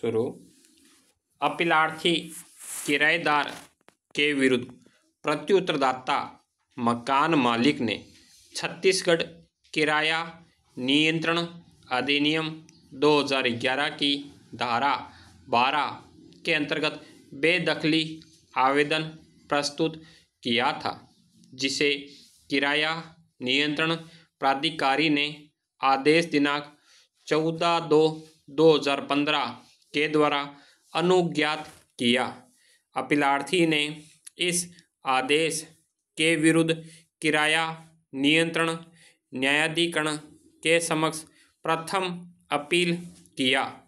शुरू। अपीलार्थी किराएदार के विरुद्ध प्रत्युत्तरदाता मकान मालिक ने छत्तीसगढ़ किराया नियंत्रण अधिनियम 2011 की धारा 12 के अंतर्गत बेदखली आवेदन प्रस्तुत किया था, जिसे किराया नियंत्रण प्राधिकारी ने आदेश दिनांक 14/2/2015 के द्वारा अनुज्ञात किया। अपीलार्थी ने इस आदेश के विरुद्ध किराया नियंत्रण न्यायाधिकरण के समक्ष प्रथम अपील किया,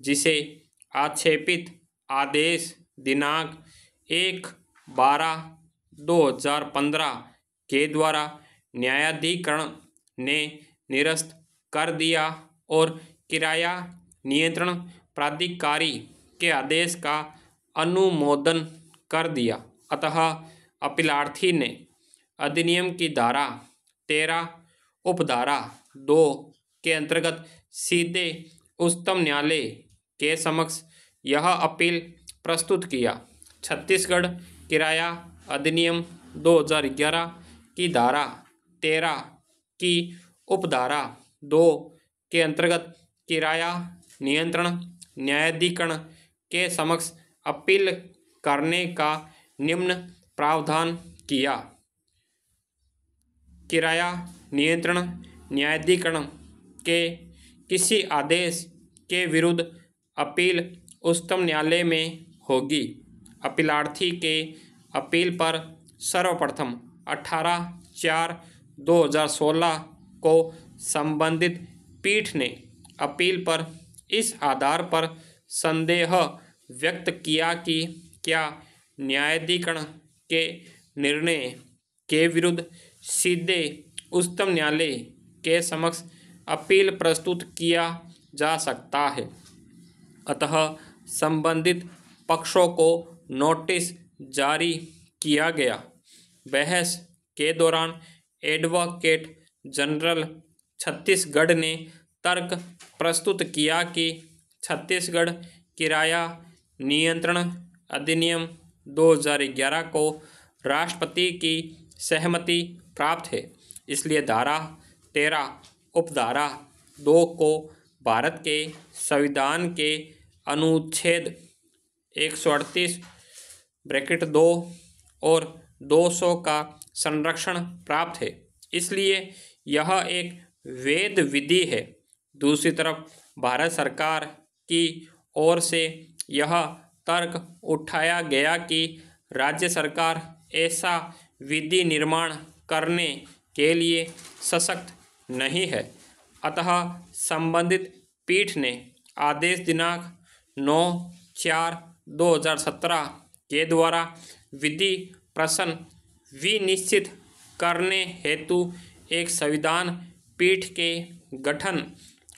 जिसे आक्षेपित आदेश दिनांक 1/12/2015 के द्वारा न्यायाधिकरण ने निरस्त कर दिया और किराया नियंत्रण प्राधिकारी के आदेश का अनुमोदन कर दिया। अतः अपीलार्थी ने अधिनियम की धारा 13 उपधारा 2 के अंतर्गत सीधे उच्चतम न्यायालय के समक्ष यह अपील प्रस्तुत किया। छत्तीसगढ़ किराया अधिनियम 2011 की धारा 13 की उपधारा 2 के अंतर्गत किराया नियंत्रण न्यायाधिकरण के समक्ष अपील करने का निम्न प्रावधान किया। किराया नियंत्रण न्यायाधिकरण के किसी आदेश के विरुद्ध अपील उच्चतम न्यायालय में होगी। अपीलार्थी के अपील पर सर्वप्रथम 18/4/2016 को संबंधित पीठ ने अपील पर इस आधार पर संदेह व्यक्त किया कि क्या न्यायाधिकरण के निर्णय के विरुद्ध सीधे उच्चतम न्यायालय के समक्ष अपील प्रस्तुत किया जा सकता है। अतः संबंधित पक्षों को नोटिस जारी किया गया। बहस के दौरान एडवोकेट जनरल छत्तीसगढ़ ने तर्क प्रस्तुत किया कि छत्तीसगढ़ किराया नियंत्रण अधिनियम 2011 को राष्ट्रपति की सहमति प्राप्त है, इसलिए धारा 13 उपधारा 2 को भारत के संविधान के अनुच्छेद 138(2) और 200 का संरक्षण प्राप्त है, इसलिए यह एक वैध विधि है। दूसरी तरफ भारत सरकार की ओर से यह तर्क उठाया गया कि राज्य सरकार ऐसा विधि निर्माण करने के लिए सशक्त नहीं है। अतः संबंधित पीठ ने आदेश दिनांक 9/4/2017 के द्वारा विधि प्रश्न विनिश्चित करने हेतु एक संविधान पीठ के गठन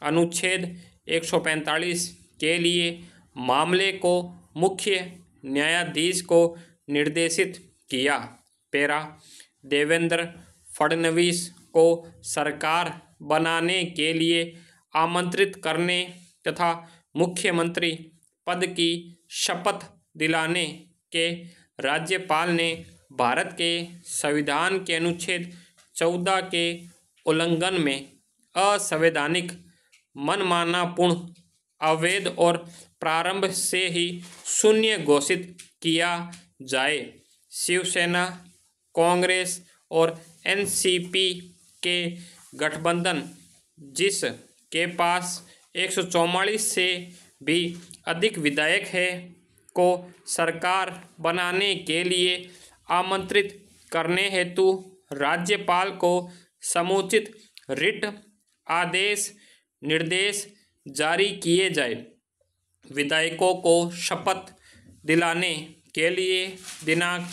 अनुच्छेद 145 के लिए मामले को मुख्य न्यायाधीश को निर्देशित किया। पैरा देवेंद्र फडणवीस को सरकार बनाने के लिए आमंत्रित करने तथा मुख्यमंत्री पद की शपथ दिलाने के राज्यपाल ने भारत के संविधान के अनुच्छेद 14 के उल्लंघन में असंवैधानिक, मनमानापूर्ण, अवैध और प्रारंभ से ही शून्य घोषित किया जाए। शिवसेना, कांग्रेस और एनसीपी के गठबंधन, जिस के पास 144 से भी अधिक विधायक है, को सरकार बनाने के लिए आमंत्रित करने हेतु राज्यपाल को समुचित रिट आदेश निर्देश जारी किए जाए। विधायकों को शपथ दिलाने के लिए दिनांक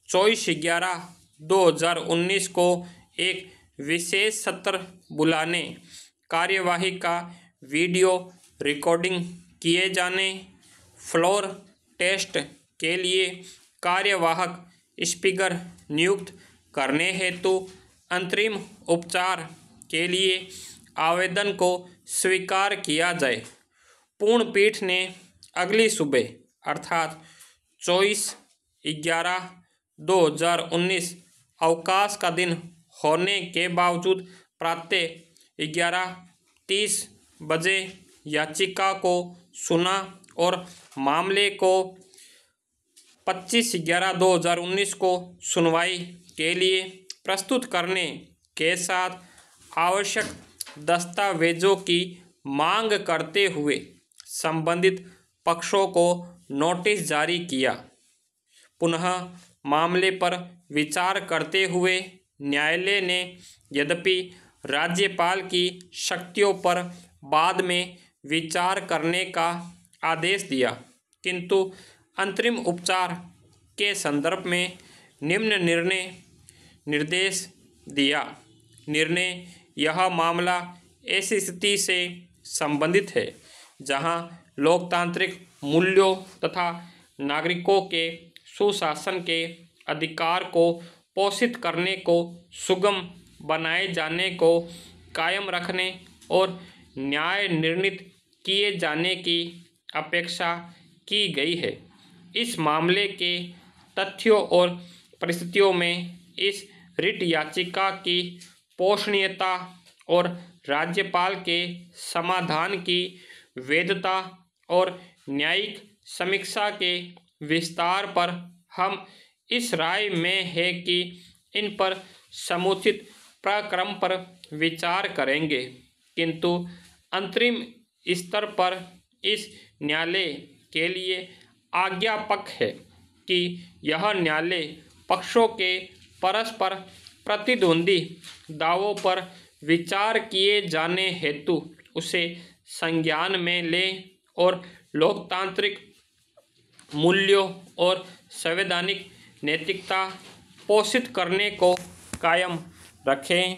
24/11/2019 को एक विशेष सत्र बुलाने, कार्यवाही का वीडियो रिकॉर्डिंग किए जाने, फ्लोर टेस्ट के लिए कार्यवाहक स्पीकर नियुक्त करने हेतु अंतरिम उपचार के लिए आवेदन को स्वीकार किया जाए। पूर्ण पीठ ने अगली सुबह अर्थात 24/11/2019 अवकाश का दिन होने के बावजूद प्रातः 11:30 बजे याचिका को सुना और मामले को 25/11/2019 को सुनवाई के लिए प्रस्तुत करने के साथ आवश्यक दस्तावेजों की मांग करते हुए संबंधित पक्षों को नोटिस जारी किया। पुनः मामले पर विचार करते हुए न्यायालय ने यद्यपि राज्यपाल की शक्तियों पर बाद में विचार करने का आदेश दिया, किंतु अंतरिम उपचार के संदर्भ में निम्न निर्देश दिया। निर्णय: यह मामला ऐसी स्थिति से संबंधित है जहां लोकतांत्रिक मूल्यों तथा नागरिकों के सुशासन के अधिकार को पोषित करने को सुगम बनाए जाने को कायम रखने और न्याय निर्णीत किए जाने की अपेक्षा की गई है। इस मामले के तथ्यों और परिस्थितियों में इस रिट याचिका की पोषणीयता और राज्यपाल के समाधान की वैधता और न्यायिक समीक्षा के विस्तार पर हम इस राय में है कि इन पर समुचित प्रक्रम पर विचार करेंगे, किंतु अंतरिम स्तर पर इस न्यायालय के लिए आज्ञापक है कि यह न्यायालय पक्षों के परस्पर प्रतिद्वंदी दावों पर विचार किए जाने हेतु उसे संज्ञान में ले और लोकतांत्रिक मूल्यों और संवैधानिक नैतिकता पोषित करने को कायम रखें।